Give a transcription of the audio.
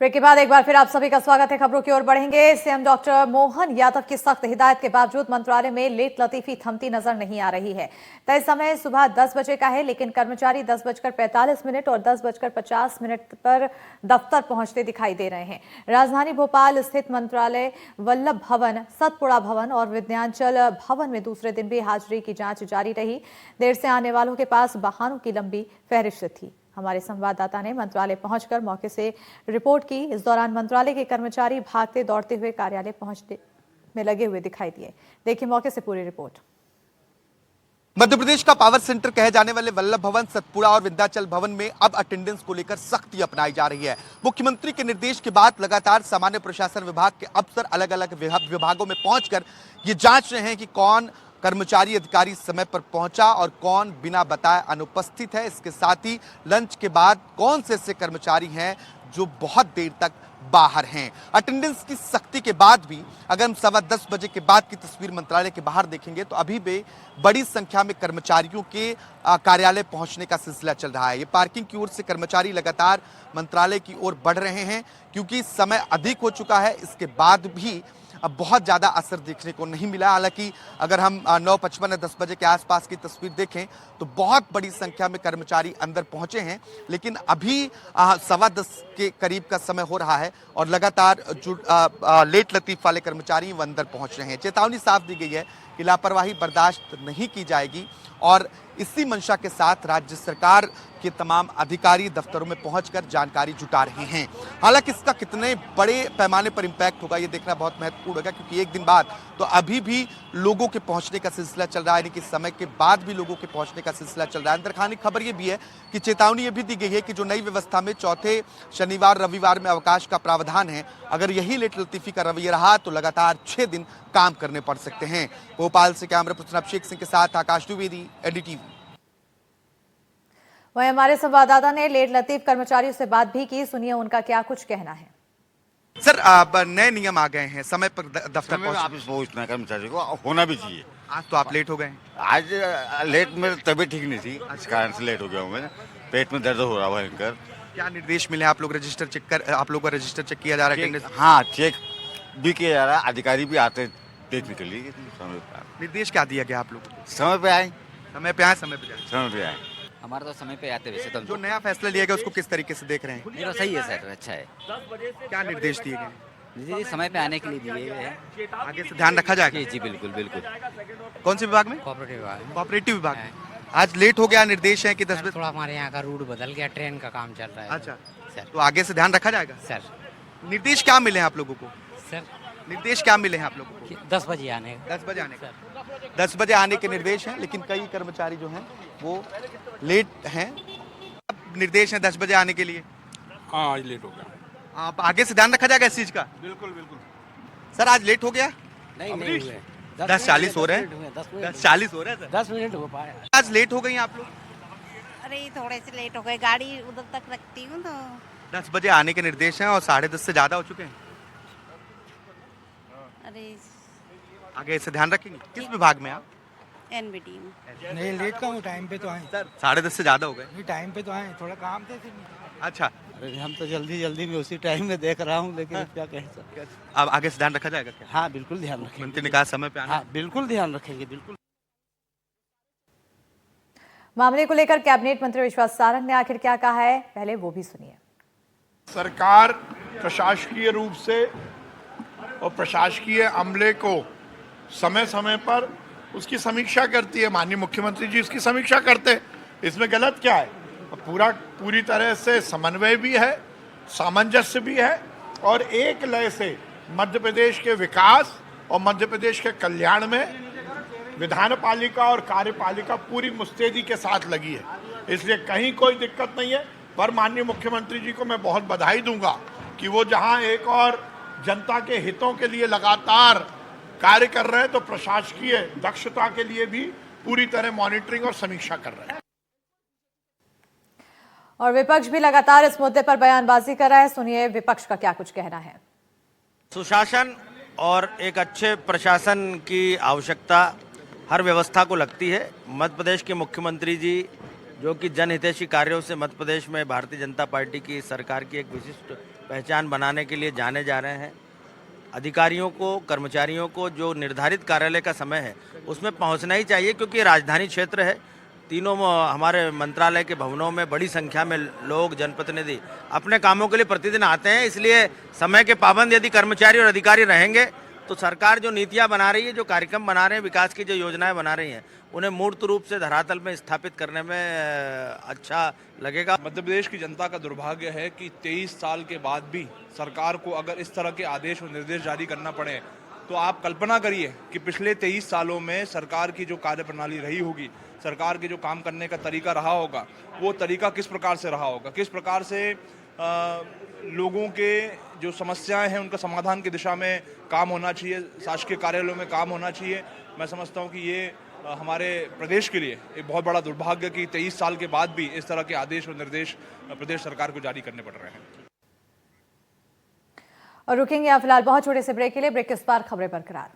Break के बाद एक बार फिर आप सभी का स्वागत है। खबरों की ओर बढ़ेंगे। सीएम डॉक्टर मोहन यादव की सख्त हिदायत के बावजूद मंत्रालय में लेट लतीफी थमती नजर नहीं आ रही है। तय समय सुबह 10 बजे का है, लेकिन कर्मचारी 10:45 और 10:50 पर दफ्तर पहुंचते दिखाई दे रहे हैं। राजधानी भोपाल स्थित मंत्रालय, वल्लभ भवन, सतपुड़ा भवन और विद्यांचल भवन में दूसरे दिन भी हाजिरी की जांच जारी रही। देर से आने वालों के पास वाहनों की लंबी फहरिस्त थी। हमारे संवाददाता ने मंत्रालय पहुंचकर मौके से रिपोर्ट की। इस दौरान मंत्रालय के कर्मचारी भागते दौड़ते हुए कार्यालय पहुंचने में लगे हुए दिखाई दिए। देखिए मौके से पूरी रिपोर्ट। मध्य प्रदेश का पावर सेंटर कहे जाने वाले वल्लभ भवन, सतपुड़ा और विंध्याचल भवन में अब अटेंडेंस को लेकर सख्ती अपनाई जा रही है। मुख्यमंत्री के निर्देश के बाद लगातार सामान्य प्रशासन विभाग के अफसर अलग अलग विभागों में पहुंचकर ये जांच रहे हैं कि कौन कर्मचारी अधिकारी समय पर पहुंचा और कौन बिना बताए अनुपस्थित है। इसके साथ ही लंच के बाद कौन से ऐसे कर्मचारी हैं जो बहुत देर तक बाहर हैं। अटेंडेंस की सख्ती के बाद भी अगर हम 10:15 बजे के बाद की तस्वीर मंत्रालय के बाहर देखेंगे तो अभी भी बड़ी संख्या में कर्मचारियों के कार्यालय पहुंचने का सिलसिला चल रहा है। ये पार्किंग की ओर से कर्मचारी लगातार मंत्रालय की ओर बढ़ रहे हैं क्योंकि समय अधिक हो चुका है। इसके बाद भी अब बहुत ज़्यादा असर देखने को नहीं मिला। हालांकि अगर हम 9:55 या 10 बजे के आसपास की तस्वीर देखें तो बहुत बड़ी संख्या में कर्मचारी अंदर पहुंचे हैं, लेकिन अभी 10:15 के करीब का समय हो रहा है और लगातार जो लेट लतीफ वाले कर्मचारी वो अंदर पहुंच रहे हैं। चेतावनी साफ दी गई है कि लापरवाही बर्दाश्त नहीं की जाएगी और इसी मंशा के साथ राज्य सरकार के तमाम अधिकारी दफ्तरों में पहुंचकर जानकारी जुटा रहे हैं। हालांकि इसका कितने बड़े पैमाने पर इम्पैक्ट होगा ये देखना बहुत महत्वपूर्ण होगा, क्योंकि एक दिन बाद तो अभी भी लोगों के पहुंचने का सिलसिला चल रहा है, यानी कि समय के बाद भी लोगों के पहुंचने का सिलसिला चल रहा है। अंदर खाने की खबर ये भी है कि चेतावनी ये भी दी गई है कि जो नई व्यवस्था में चौथे शनिवार रविवार में अवकाश का प्रावधान है, अगर यही लेट लतीफी का रवैया रहा तो लगातार 6 दिन काम करने पड़ सकते हैं। भोपाल से कैमरा पर्सन अभिषेक सिंह के साथ आकाश द्विवेदी, एनडीटीवी। वहीं हमारे संवाददाता ने लेट लतीफ कर्मचारियों से बात भी की। सुनिए उनका क्या कुछ कहना है। सर, अब नए नियम आ गए हैं, समय पर दफ्तर पहुंचना कर्मचारी को होना भी चाहिए। आज तो आप लेट हो गए। आज लेट, मेरी तबीयत ठीक नहीं थी, इस कारण से लेट हो गया हूँ। मैं पेट में दर्द हो रहा है भयंकर। क्या निर्देश मिले? आप लोग रजिस्टर चेक कर, आप लोगों का रजिस्टर चेक किया जा रहा है? हाँ, चेक भी किया जा रहा है, अधिकारी भी आते देखने के लिए। समय पे निर्देश क्या दिया गया आप लोगों को? समय पे आए, समय पे आए, समय पे जाए। समय पे आए। हमारा तो समय पे आते वैसे तो जो नया फैसला लिया गया उसको किस तरीके से देख रहे हैं? ये तो सही है सर, अच्छा है। क्या निर्देश दिए गए? जी, समय पे आने के लिए दिए गए हैं। आगे से ध्यान रखा जाएगा? जी बिल्कुल बिल्कुल। कौन से विभाग में? कोऑपरेटिव विभाग। कोऑपरेटिव विभाग में आज लेट हो गया। निर्देश है कि 10 बजे। थोड़ा हमारे यहाँ का रूट बदल गया, ट्रेन का काम चल रहा है। अच्छा सर। तो आगे से ध्यान रखा जाएगा सर। निर्देश क्या मिले हैं आप लोगों को? सर निर्देश क्या मिले हैं आप लोगों को? 10 बजे आने 10 बजे आने का। 10 बजे आने के निर्देश हैं, लेकिन कई कर्मचारी जो हैं वो लेट हैं। अब निर्देश है 10 बजे आने के लिए। हाँ, आज लेट हो गया। आप आगे से ध्यान रखा जाएगा इस चीज का? बिल्कुल बिल्कुल। सर आज लेट हो गया। नहीं हुए 10:40 हो रहे हैं। 10:40 हो रहे हैं सर। 10 मिनट हो पाए। आज लेट हो गई आप लोग? अरे थोड़े से लेट हो गए, गाड़ी उधर तक रखती हूँ तो। 10 बजे आने के निर्देश हैं और 10:30 से ज्यादा हो चुके हैं। अरे आगे से ध्यान रखेंगे। किस विभाग में आप? एनबीटी में। नहीं लेट का हूँ, टाइम पे तो आए। सर 10:30 से ज्यादा हो गए। नहीं टाइम पे तो आए, थोड़ा काम थे। अच्छा, अरे हम तो जल्दी में उसी टाइम में देख रहा हूँ, लेकिन क्या कह सकते। अब आगे से ध्यान रखा जाएगा क्या? हाँ बिल्कुल ध्यान रखेंगे। मंत्री ने कहा समय पे आना। हाँ बिल्कुल ध्यान रखेंगे, बिल्कुल। मामले को लेकर कैबिनेट मंत्री विश्वास सारंग ने आखिर क्या कहा है, पहले वो भी सुनिए। सरकार प्रशासकीय रूप से और प्रशासकीय अमले को समय समय पर उसकी समीक्षा करती है। माननीय मुख्यमंत्री जी इसकी समीक्षा करते हैं, इसमें गलत क्या है? पूरी तरह से समन्वय भी है, सामंजस्य भी है और एक लय से मध्य प्रदेश के विकास और मध्य प्रदेश के कल्याण में विधानपालिका और कार्यपालिका पूरी मुस्तैदी के साथ लगी है। इसलिए कहीं कोई दिक्कत नहीं है। पर माननीय मुख्यमंत्री जी को मैं बहुत बधाई दूंगा कि वो जहां एक और जनता के हितों के लिए लगातार कार्य कर रहे हैं, तो प्रशासकीय दक्षता के लिए भी पूरी तरह मॉनिटरिंग और समीक्षा कर रहे हैं। और विपक्ष भी लगातार इस मुद्दे पर बयानबाजी कर रहा है। सुनिए विपक्ष का क्या कुछ कहना है। सुशासन और एक अच्छे प्रशासन की आवश्यकता हर व्यवस्था को लगती है। मध्य प्रदेश के मुख्यमंत्री जी जो कि जनहितैषी कार्यों से मध्य प्रदेश में भारतीय जनता पार्टी की सरकार की एक विशिष्ट पहचान बनाने के लिए जाने जा रहे हैं। अधिकारियों को, कर्मचारियों को जो निर्धारित कार्यालय का समय है उसमें पहुंचना ही चाहिए, क्योंकि राजधानी क्षेत्र है। तीनों हमारे मंत्रालय के भवनों में बड़ी संख्या में लोग, जनप्रतिनिधि अपने कामों के लिए प्रतिदिन आते हैं। इसलिए समय के पाबंद यदि कर्मचारी और अधिकारी रहेंगे तो सरकार जो नीतियां बना रही है, जो कार्यक्रम बना रहे हैं, विकास की जो योजनाएं बना रही हैं, उन्हें मूर्त रूप से धरातल में स्थापित करने में अच्छा लगेगा। मध्य प्रदेश की जनता का दुर्भाग्य है कि 23 साल के बाद भी सरकार को अगर इस तरह के आदेश और निर्देश जारी करना पड़े, तो आप कल्पना करिए कि पिछले 23 सालों में सरकार की जो कार्यप्रणाली रही होगी, सरकार के जो काम करने का तरीका रहा होगा, वो तरीका किस प्रकार से रहा होगा, किस प्रकार से लोगों के जो समस्याएं हैं उनका समाधान की दिशा में काम होना चाहिए, शासकीय कार्यालयों में काम होना चाहिए। मैं समझता हूं कि ये हमारे प्रदेश के लिए एक बहुत बड़ा दुर्भाग्य कि 23 साल के बाद भी इस तरह के आदेश और निर्देश प्रदेश सरकार को जारी करने पड़ रहे हैं। और रुकेंगे आप फिलहाल बहुत छोटे से ब्रेक के लिए। ब्रेक के इस बार खबरें बरकरार।